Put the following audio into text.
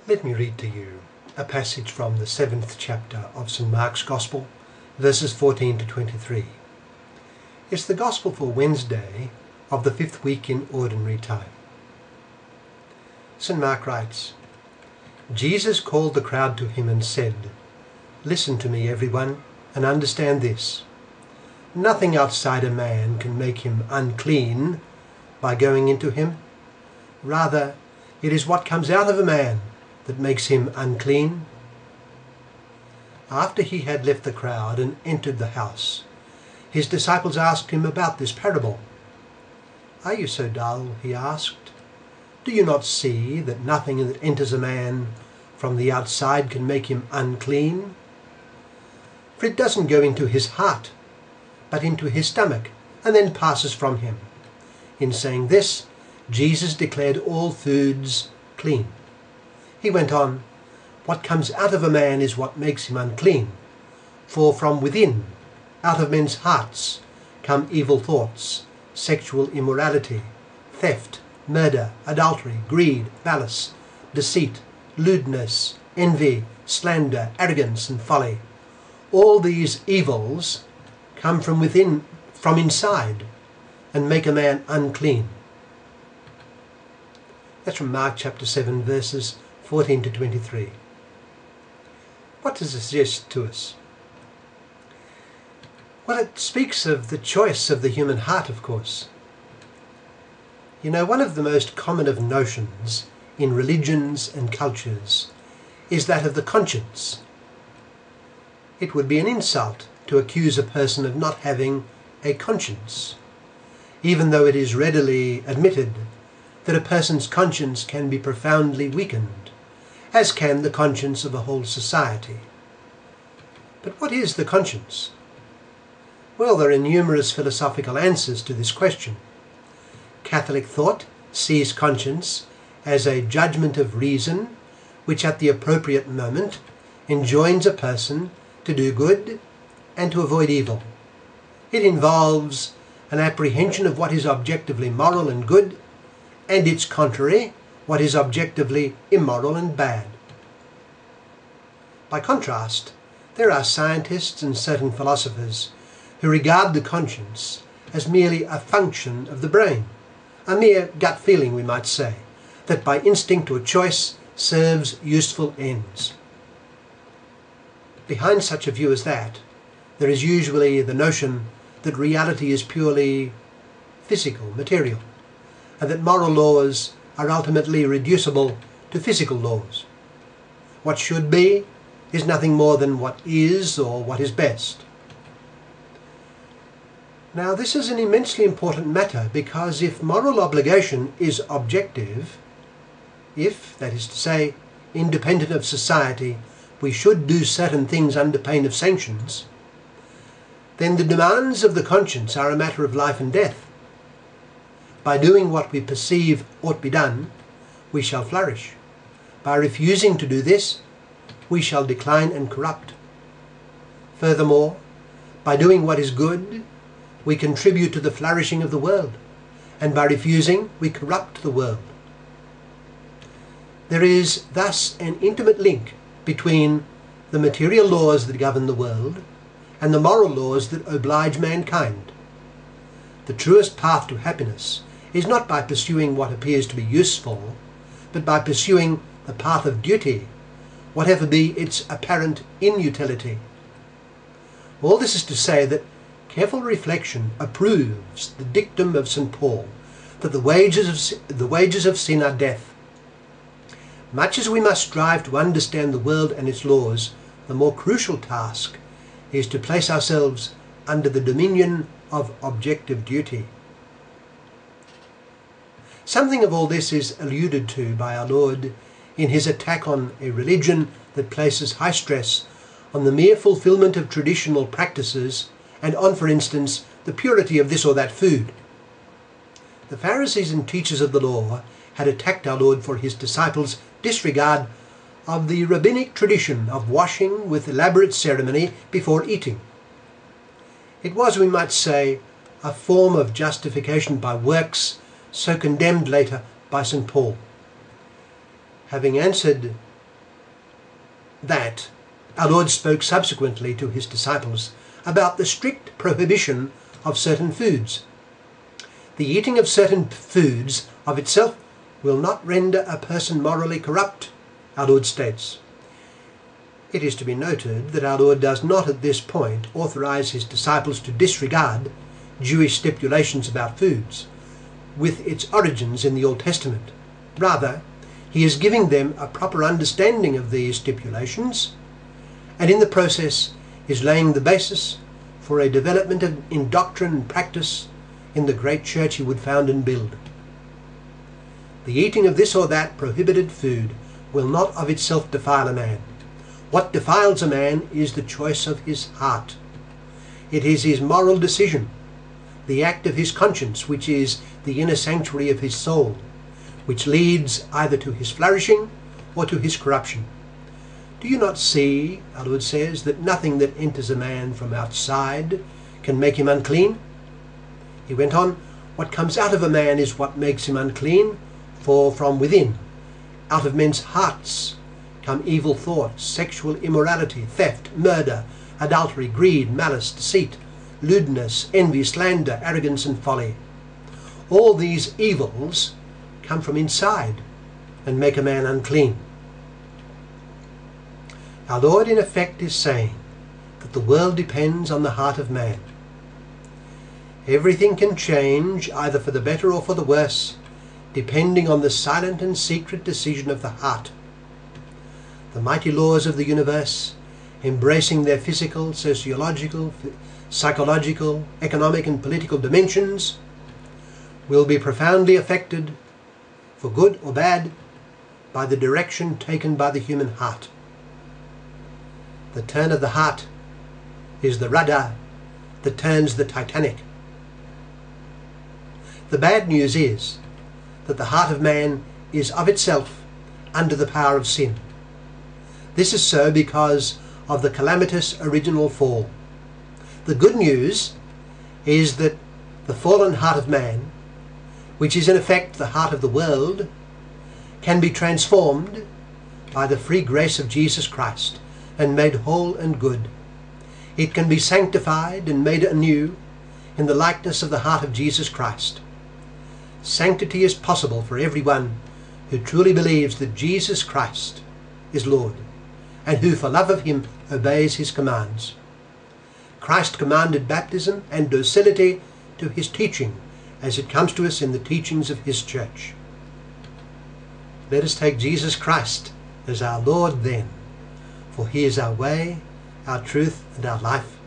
Let me read to you a passage from the 7th chapter of St. Mark's Gospel, verses 14 to 23. It's the Gospel for Wednesday of the 5th week in Ordinary Time. St. Mark writes, Jesus called the crowd to him and said, "Listen to me, everyone, and understand this. Nothing outside a man can make him unclean by going into him. Rather, it is what comes out of a man that makes him unclean." After he had left the crowd and entered the house, his disciples asked him about this parable. "Are you so dull?" he asked. "Do you not see that nothing that enters a man from the outside can make him unclean? For it doesn't go into his heart, but into his stomach, and then passes from him." In saying this, Jesus declared all foods clean. He went on, "What comes out of a man is what makes him unclean. For from within, out of men's hearts, come evil thoughts, sexual immorality, theft, murder, adultery, greed, malice, deceit, lewdness, envy, slander, arrogance, and folly. All these evils come from within, from inside, and make a man unclean." That's from Mark chapter 7, verses 14 to 23. What does it suggest to us? Well, it speaks of the choice of the human heart, of course. You know, one of the most common of notions in religions and cultures is that of the conscience. It would be an insult to accuse a person of not having a conscience, even though it is readily admitted that a person's conscience can be profoundly weakened, as can the conscience of a whole society. But what is the conscience? Well, there are numerous philosophical answers to this question. Catholic thought sees conscience as a judgment of reason which at the appropriate moment enjoins a person to do good and to avoid evil. It involves an apprehension of what is objectively moral and good, and its contrary, what is objectively immoral and bad. By contrast, there are scientists and certain philosophers who regard the conscience as merely a function of the brain, a mere gut feeling, we might say, that by instinct or choice serves useful ends. Behind such a view as that, there is usually the notion that reality is purely physical, material, and that moral laws are ultimately reducible to physical laws. What should be is nothing more than what is or what is best. Now, this is an immensely important matter, because if moral obligation is objective, if, that is to say, independent of society, we should do certain things under pain of sanctions, then the demands of the conscience are a matter of life and death. By doing what we perceive ought be done, we shall flourish. By refusing to do this, we shall decline and corrupt. Furthermore, by doing what is good, we contribute to the flourishing of the world, and by refusing, we corrupt the world. There is thus an intimate link between the material laws that govern the world and the moral laws that oblige mankind. The truest path to happiness is not by pursuing what appears to be useful, but by pursuing the path of duty, whatever be its apparent inutility. All this is to say that careful reflection approves the dictum of St. Paul that the wages of sin are death. Much as we must strive to understand the world and its laws, the more crucial task is to place ourselves under the dominion of objective duty. Something of all this is alluded to by our Lord in his attack on a religion that places high stress on the mere fulfillment of traditional practices and on, for instance, the purity of this or that food. The Pharisees and teachers of the law had attacked our Lord for his disciples' disregard of the rabbinic tradition of washing with elaborate ceremony before eating. It was, we might say, a form of justification by works, so condemned later by St. Paul. Having answered that our Lord spoke subsequently to his disciples about the strict prohibition of certain foods. The eating of certain foods of itself will not render a person morally corrupt, our Lord states. It is to be noted that our Lord does not at this point authorize his disciples to disregard Jewish stipulations about foods, with its origins in the Old Testament. Rather, he is giving them a proper understanding of these stipulations, and in the process is laying the basis for a development in doctrine and practice in the great church he would found and build. The eating of this or that prohibited food will not of itself defile a man. What defiles a man is the choice of his heart. It is his moral decision, the act of his conscience, which is the inner sanctuary of his soul, which leads either to his flourishing or to his corruption. Do you not see, our Lord says, that nothing that enters a man from outside can make him unclean? He went on, what comes out of a man is what makes him unclean, for from within, out of men's hearts, come evil thoughts, sexual immorality, theft, murder, adultery, greed, malice, deceit, lewdness, envy, slander, arrogance, and folly. All these evils come from inside and make a man unclean. Our Lord in effect is saying that the world depends on the heart of man. Everything can change either for the better or for the worse, depending on the silent and secret decision of the heart. The mighty laws of the universe, embracing their physical, sociological, psychological, economic and political dimensions, will be profoundly affected, for good or bad, by the direction taken by the human heart. The turn of the heart is the rudder that turns the Titanic. The bad news is that the heart of man is of itself under the power of sin. This is so because of the calamitous original fall. The good news is that the fallen heart of man, which is in effect the heart of the world, can be transformed by the free grace of Jesus Christ and made whole and good. It can be sanctified and made anew in the likeness of the heart of Jesus Christ. Sanctity is possible for everyone who truly believes that Jesus Christ is Lord, and who for love of him obeys his commands. Christ commanded baptism and docility to his teaching as it comes to us in the teachings of his church. Let us take Jesus Christ as our Lord then, for he is our way, our truth, and our life,